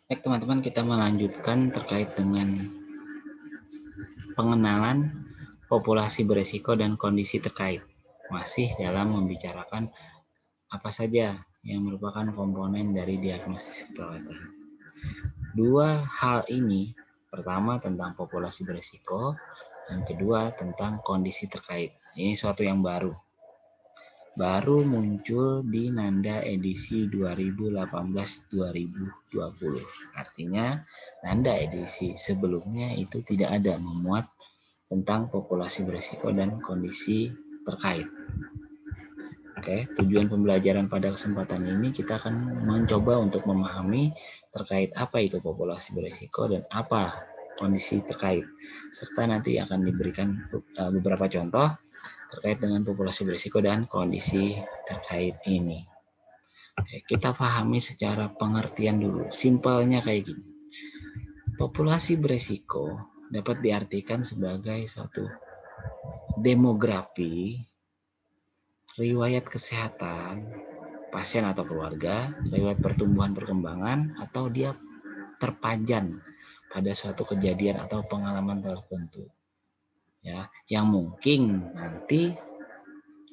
Baik teman-teman, kita melanjutkan terkait dengan pengenalan populasi beresiko dan kondisi terkait. Masih dalam membicarakan apa saja yang merupakan komponen dari diagnosis keperawatan. Dua hal ini, pertama tentang populasi beresiko, dan kedua tentang kondisi terkait. Ini suatu yang baru muncul di Nanda edisi 2018-2020. Artinya Nanda edisi sebelumnya itu tidak ada memuat tentang populasi berisiko dan kondisi terkait. Oke, tujuan pembelajaran pada kesempatan ini kita akan mencoba untuk memahami terkait apa itu populasi berisiko dan apa kondisi terkait, serta nanti akan diberikan beberapa contoh terkait dengan populasi berisiko dan kondisi terkait ini. Oke, kita pahami secara pengertian dulu. Simpelnya kayak gini. Populasi berisiko dapat diartikan sebagai suatu demografi, riwayat kesehatan pasien atau keluarga, riwayat pertumbuhan perkembangan, atau dia terpajan pada suatu kejadian atau pengalaman tertentu. Ya, yang mungkin nanti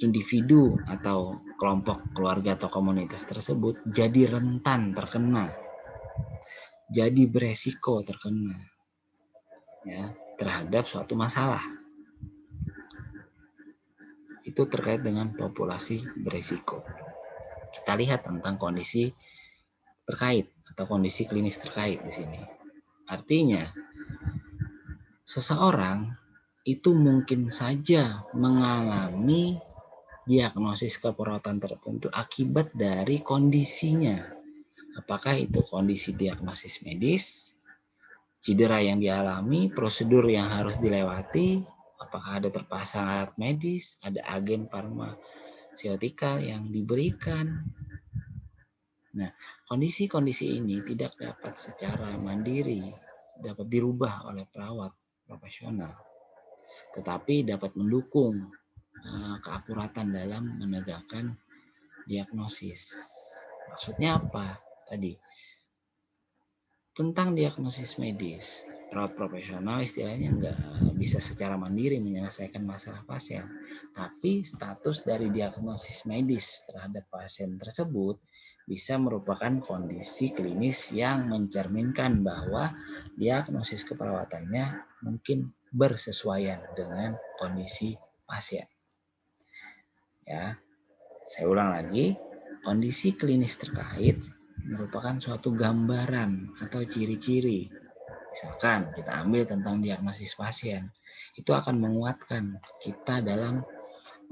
individu atau kelompok keluarga atau komunitas tersebut jadi rentan terkena, jadi beresiko terkena ya terhadap suatu masalah. Itu terkait dengan populasi beresiko. Kita lihat tentang kondisi terkait atau kondisi klinis terkait di sini. Artinya, seseorang itu mungkin saja mengalami diagnosis keperawatan tertentu akibat dari kondisinya. Apakah itu kondisi diagnosis medis, cedera yang dialami, prosedur yang harus dilewati, apakah ada terpasang alat medis, ada agen farmasiotika yang diberikan. Nah, kondisi-kondisi ini tidak dapat secara mandiri dapat dirubah oleh perawat profesional, tetapi dapat mendukung keakuratan dalam menegakkan diagnosis. Maksudnya apa? Tadi tentang diagnosis medis, perawat profesional istilahnya nggak bisa secara mandiri menyelesaikan masalah pasien, tapi status dari diagnosis medis terhadap pasien tersebut bisa merupakan kondisi klinis yang mencerminkan bahwa diagnosis keperawatannya mungkin bersesuaian dengan kondisi pasien. Ya, saya ulang lagi, kondisi klinis terkait merupakan suatu gambaran atau ciri-ciri. Misalkan kita ambil tentang diagnosis pasien, itu akan menguatkan kita dalam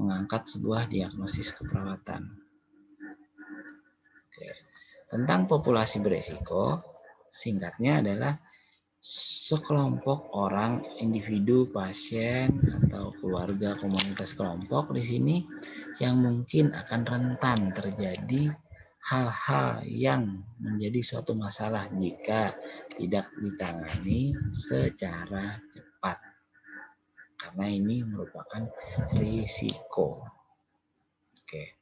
mengangkat sebuah diagnosis keperawatan. Oke. Tentang populasi beresiko, singkatnya adalah sekelompok orang, individu, pasien, atau keluarga, komunitas kelompok di sini yang mungkin akan rentan terjadi hal-hal yang menjadi suatu masalah jika tidak ditangani secara cepat. Karena ini merupakan risiko. Oke.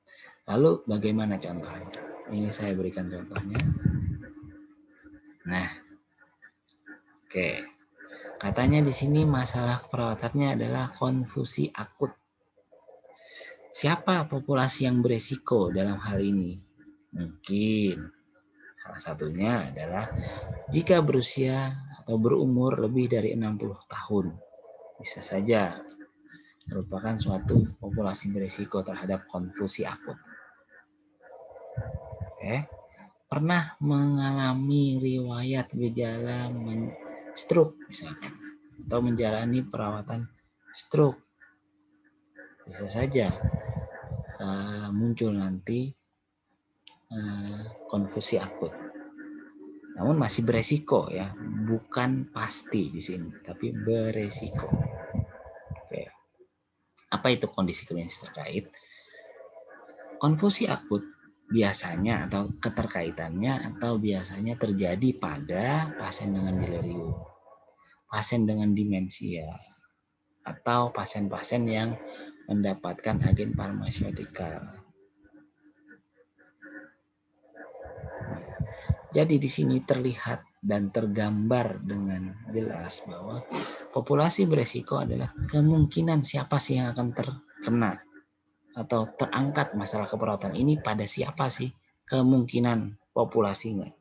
Lalu bagaimana contohnya? Ini saya berikan contohnya. Nah, oke. Katanya di sini masalah perawatannya adalah konfusi akut. Siapa populasi yang beresiko dalam hal ini? Mungkin salah satunya adalah jika berusia atau berumur lebih dari 60 tahun. Bisa saja merupakan suatu populasi beresiko terhadap konfusi akut. Oke. Pernah mengalami riwayat gejala stroke misalkan, atau menjalani perawatan stroke, bisa saja muncul nanti konfusi akut. Namun masih beresiko ya, bukan pasti di sini, tapi beresiko. Oke. Apa itu kondisi klinis terkait? Konfusi akut biasanya atau keterkaitannya atau biasanya terjadi pada pasien dengan delirium, pasien dengan demensia, atau pasien-pasien yang mendapatkan agen farmasiotika. Jadi di sini terlihat dan tergambar dengan jelas bahwa populasi beresiko adalah kemungkinan siapa sih yang akan terkena atau terangkat masalah keperawatan ini pada siapa sih kemungkinan populasinya.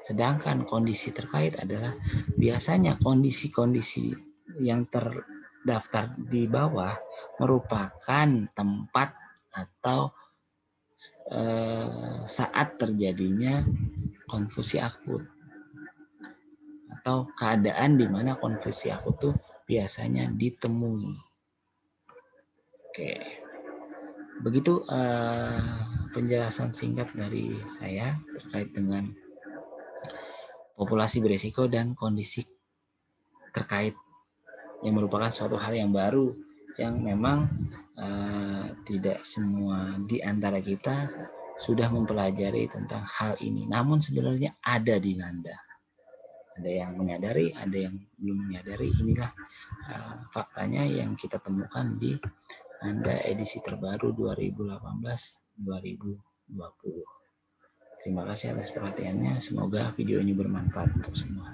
Sedangkan kondisi terkait adalah biasanya kondisi-kondisi yang terdaftar di bawah merupakan tempat atau saat terjadinya konfusi akut atau keadaan di mana konfusi akut tuh biasanya ditemui. Oke, begitu penjelasan singkat dari saya terkait dengan populasi berisiko dan kondisi terkait yang merupakan suatu hal yang baru yang memang tidak semua di antara kita sudah mempelajari tentang hal ini. Namun sebenarnya ada di Nanda. Ada yang menyadari, ada yang belum menyadari. Inilah faktanya yang kita temukan di Nanda edisi terbaru 2018-2020. Terima kasih atas perhatiannya. Semoga video ini bermanfaat untuk semua.